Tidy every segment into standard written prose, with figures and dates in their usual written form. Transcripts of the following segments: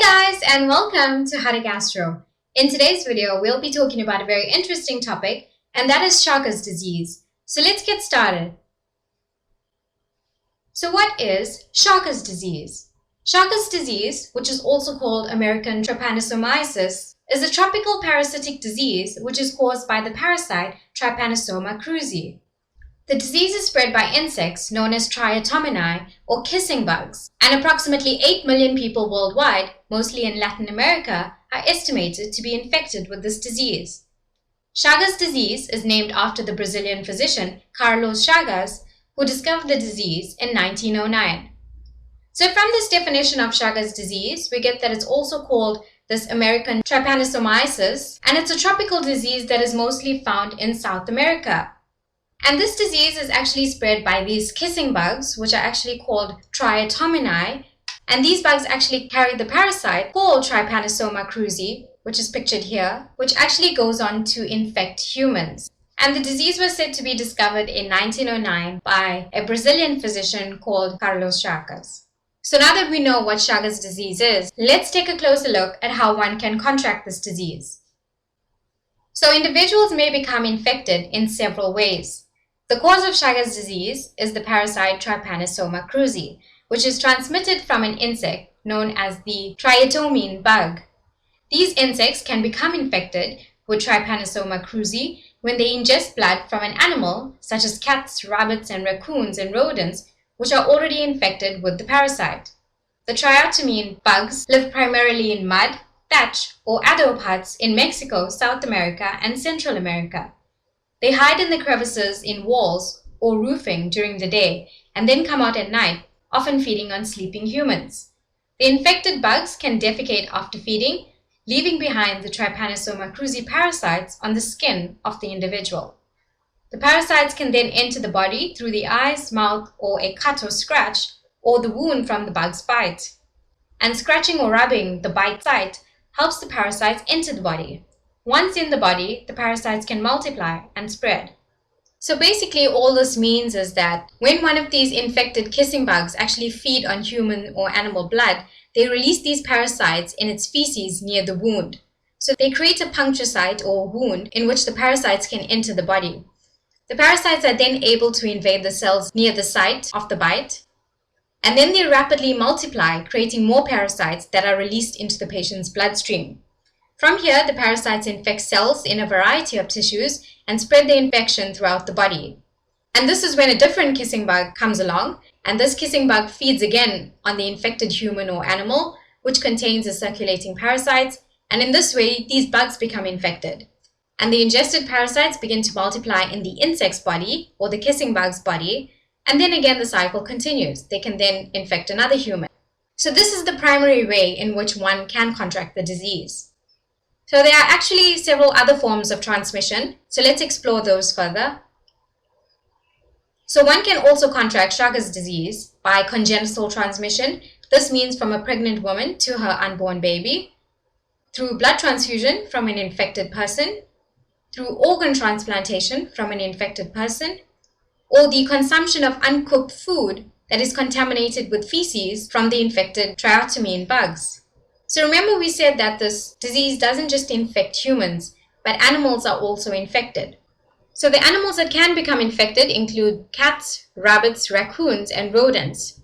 guys, and welcome to How to Gastro. In today's video, we'll be talking about a very interesting topic, and that is Chagas disease. So let's get started. So what is Chagas disease? Chagas disease, which is also called American Trypanosomiasis, is a tropical parasitic disease which is caused by the parasite Trypanosoma cruzi. The disease is spread by insects known as triatomine or kissing bugs, and approximately 8 million people worldwide, mostly in Latin America, are estimated to be infected with this disease. Chagas disease is named after the Brazilian physician Carlos Chagas, who discovered the disease in 1909. So from this definition of Chagas disease, we get that it's also called this American Trypanosomiasis, and it's a tropical disease that is mostly found in South America. And this disease is actually spread by these kissing bugs, which are actually called triatomine, and these bugs actually carry the parasite called Trypanosoma cruzi, which is pictured here, which actually goes on to infect humans. And the disease was said to be discovered in 1909 by a Brazilian physician called Carlos Chagas. So now that we know what Chagas disease is, let's take a closer look at how one can contract this disease. So individuals may become infected in several ways. The cause of Chagas disease is the parasite Trypanosoma cruzi, which is transmitted from an insect known as the triatomine bug. These insects can become infected with Trypanosoma cruzi when they ingest blood from an animal, such as cats, rabbits, and raccoons and rodents, which are already infected with the parasite. The triatomine bugs live primarily in mud, thatch, or adobe huts in Mexico, South America, and Central America. They hide in the crevices in walls or roofing during the day and then come out at night, often feeding on sleeping humans. The infected bugs can defecate after feeding, leaving behind the Trypanosoma cruzi parasites on the skin of the individual. The parasites can then enter the body through the eyes, mouth, or a cut or scratch, or the wound from the bug's bite. And scratching or rubbing the bite site helps the parasites enter the body. Once in the body, the parasites can multiply and spread. So basically all this means is that when one of these infected kissing bugs actually feed on human or animal blood, they release these parasites in its feces near the wound. So they create a puncture site or wound in which the parasites can enter the body. The parasites are then able to invade the cells near the site of the bite, and then they rapidly multiply, creating more parasites that are released into the patient's bloodstream. From here, the parasites infect cells in a variety of tissues and spread the infection throughout the body. And this is when a different kissing bug comes along, and this kissing bug feeds again on the infected human or animal, which contains the circulating parasites, and in this way, these bugs become infected. And the ingested parasites begin to multiply in the insect's body, or the kissing bug's body, and then again the cycle continues. They can then infect another human. So this is the primary way in which one can contract the disease. So there are actually several other forms of transmission, so let's explore those further. So one can also contract Chagas disease by congenital transmission. This means from a pregnant woman to her unborn baby, through blood transfusion from an infected person, through organ transplantation from an infected person, or the consumption of uncooked food that is contaminated with feces from the infected triatomine bugs. So remember we said that this disease doesn't just infect humans, but animals are also infected. So the animals that can become infected include cats, rabbits, raccoons, and rodents.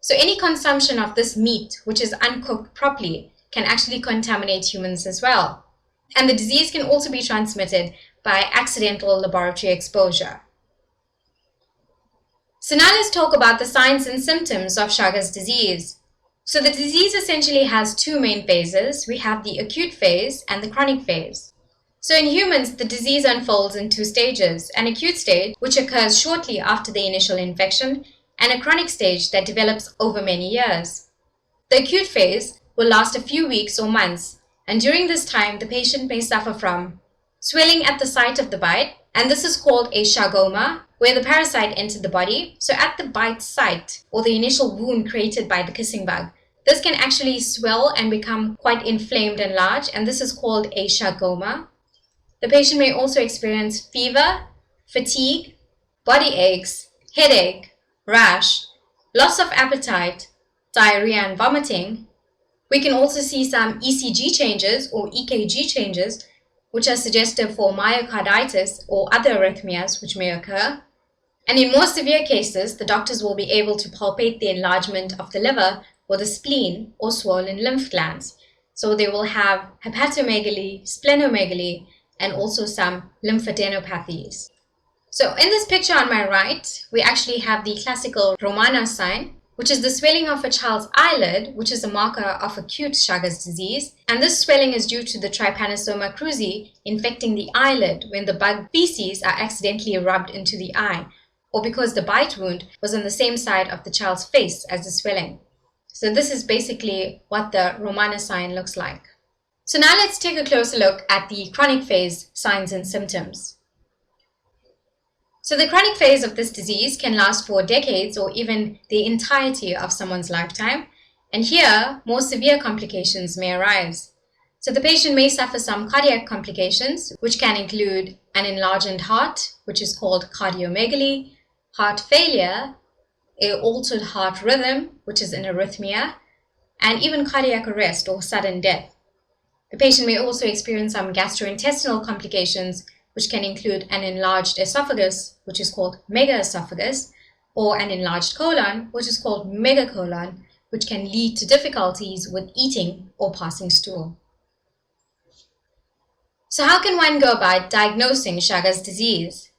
So any consumption of this meat, which is uncooked properly, can actually contaminate humans as well. And the disease can also be transmitted by accidental laboratory exposure. So now let's talk about the signs and symptoms of Chagas disease. So the disease essentially has two main phases. We have the acute phase and the chronic phase. So in humans, the disease unfolds in two stages: an acute stage, which occurs shortly after the initial infection, and a chronic stage that develops over many years. The acute phase will last a few weeks or months, and during this time, the patient may suffer from swelling at the site of the bite, and this is called a chagoma, where the parasite entered the body. So at the bite site, or the initial wound created by the kissing bug, this can actually swell and become quite inflamed and large, and this is called a chagoma. The patient may also experience fever, fatigue, body aches, headache, rash, loss of appetite, diarrhea and vomiting, We can also see some ECG changes or EKG changes, which are suggestive for myocarditis or other arrhythmias which may occur. And in more severe cases, the doctors will be able to palpate the enlargement of the liver or the spleen or swollen lymph glands. So they will have hepatomegaly, splenomegaly, and also some lymphadenopathies. So in this picture on my right, we actually have the classical Romana sign, which is the swelling of a child's eyelid, which is a marker of acute Chagas disease. And this swelling is due to the Trypanosoma cruzi infecting the eyelid when the bug feces are accidentally rubbed into the eye, or because the bite wound was on the same side of the child's face as the swelling. So this is basically what the Romana sign looks like. So now let's take a closer look at the chronic phase signs and symptoms. So the chronic phase of this disease can last for decades or even the entirety of someone's lifetime. And here, more severe complications may arise. So the patient may suffer some cardiac complications, which can include an enlarged heart, which is called cardiomegaly, heart failure, an altered heart rhythm, which is an arrhythmia, and even cardiac arrest or sudden death. The patient may also experience some gastrointestinal complications, which can include an enlarged esophagus, which is called megaesophagus, or an enlarged colon, which is called megacolon, which can lead to difficulties with eating or passing stool. So how can one go about diagnosing Chagas disease?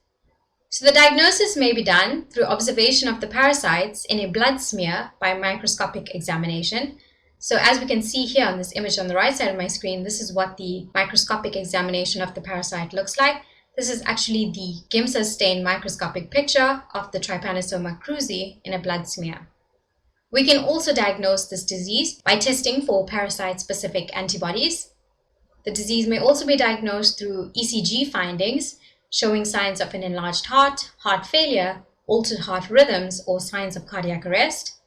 So the diagnosis may be done through observation of the parasites in a blood smear by microscopic examination. So as we can see here on this image on the right side of my screen, this is what the microscopic examination of the parasite looks like. This is actually the Giemsa stain microscopic picture of the Trypanosoma cruzi in a blood smear. We can also diagnose this disease by testing for parasite-specific antibodies. The disease may also be diagnosed through ECG findings, showing signs of an enlarged heart, heart failure, altered heart rhythms, or signs of cardiac arrest.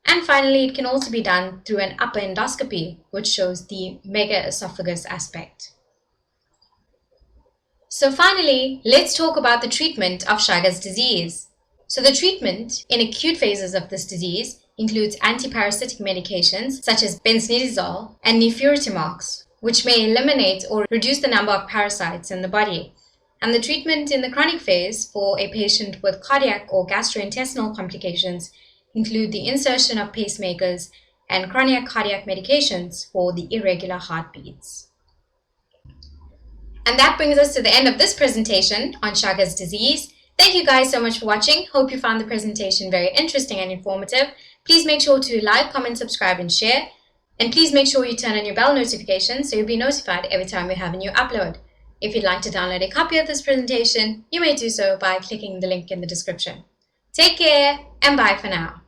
And finally, it can also be done through an upper endoscopy, which shows the megaesophagus aspect. So finally, let's talk about the treatment of Chagas disease. So the treatment in acute phases of this disease includes antiparasitic medications such as benznidazole and nifurtimox, which may eliminate or reduce the number of parasites in the body. And the treatment in the chronic phase for a patient with cardiac or gastrointestinal complications include the insertion of pacemakers and chronic cardiac medications for the irregular heartbeats. And that brings us to the end of this presentation on Chagas disease. Thank you guys so much for watching. Hope you found the presentation very interesting and informative. Please make sure to like, comment, subscribe, and share. And please make sure you turn on your bell notification so you'll be notified every time we have a new upload. If you'd like to download a copy of this presentation, you may do so by clicking the link in the description. Take care and bye for now.